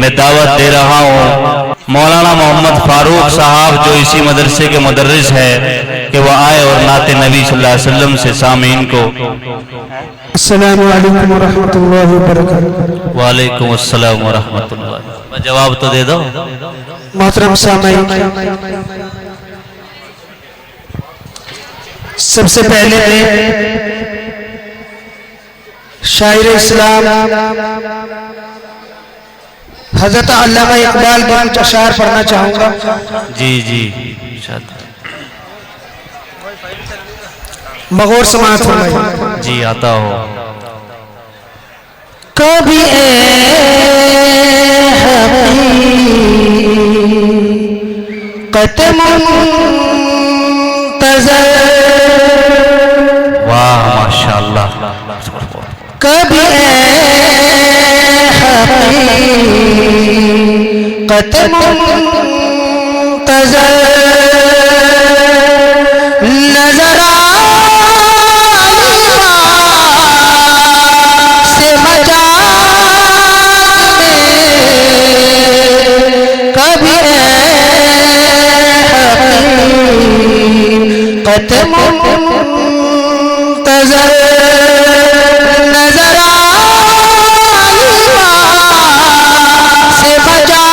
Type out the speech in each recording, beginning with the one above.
मैं दावत दे रहा हूँ मौलाना मोहम्मद फारूक साहब जो इसी मदरसे के मुदर्रिस है कि वह आए और नाते नबी सल्लल्लाहु अलैहि वसल्लम से सामीन को। अस्सलामु अलैकुम व रहमतुल्लाहि व बरकातहू। वालेकुम अस्सलाम व रहमतुल्लाह। जवाब तो दे दो मोहतरम सामीन, सबसे पहले शायर इस्लाम हजरत अल्लामा इकबाल के कुछ अशार पढ़ना चाहूंगा। जी जी मगोर समाज जी आता हो। कभी वाह माशाअल्लाह। कभी नजर से मजा कभी नजर से मजा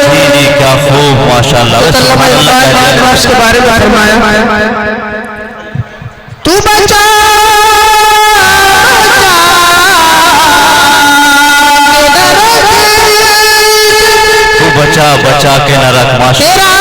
जी जी क्या खूब माशाअल्लाह। के बारे में फरमाया तू बचा तू बचा बचा के न रख माशाअल्लाह।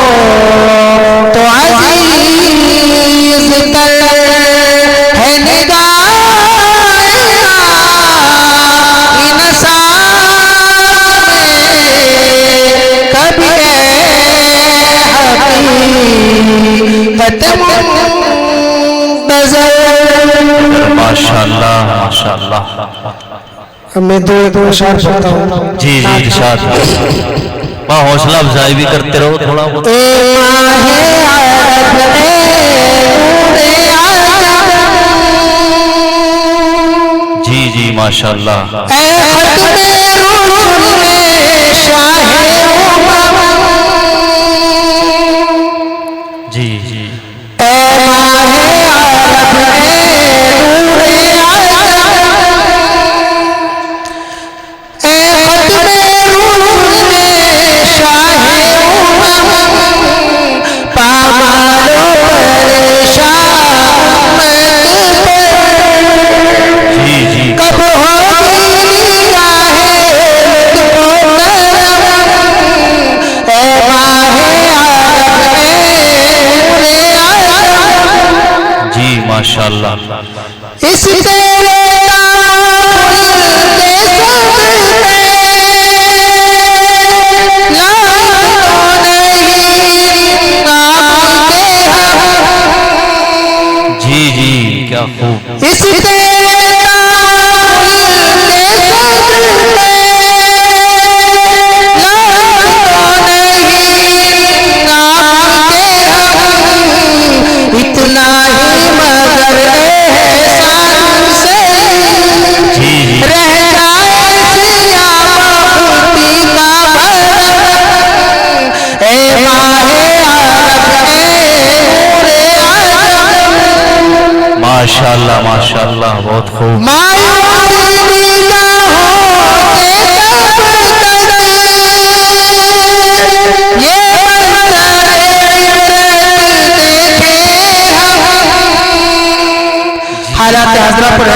तो अजीज तल है निगाह इंसान कभी माशाअल्लाह माशाअल्लाह। मैं दो अशार पढ़ता हूँ। जी जी इरशाद। हौसला अफजाई भी करते रहो थोड़ा बहुत। जी जी माशाअल्लाह। जी जी माशाअल्लाह। इस तेरे जी जी क्या खूब। इस माशाअल्लाह माशाअल्लाह बहुत खूब।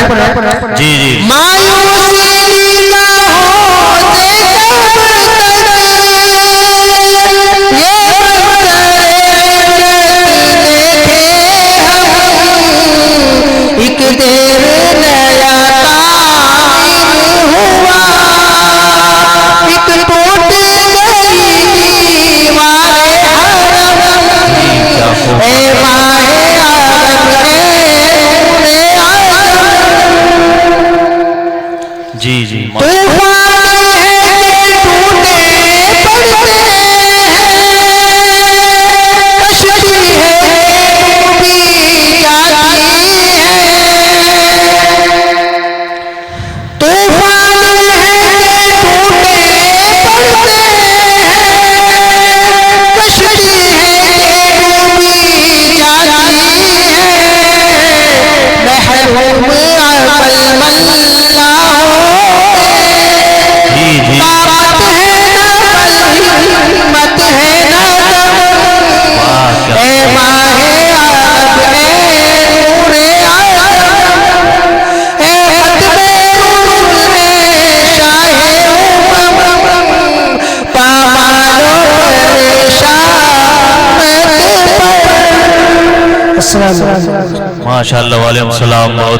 जी जी मायूसी निगाहों से एक देर नया तामीर हुआ, एक टूट गई दीवारे हरम, ए माहे आदम ए आदम। जी जी तूफान है कि टूटे पड़ते हैं, कश्ती है डूबी जाती है। तूफान है कि टूटे पड़ते हैं, कश्ती है डूबी जाती है। महरूम अमल मल्ला जी जी ताकत है न बल हिम्मत है न दम, वाह क्या ए माहे आदम ए नूरे आदम, ए खत्मे रूह ए शाहे उमम, पामालो परेशान पर। अस्सलाम वालेकुम। माशाअल्लाह वालेकुम सलाम। बहुत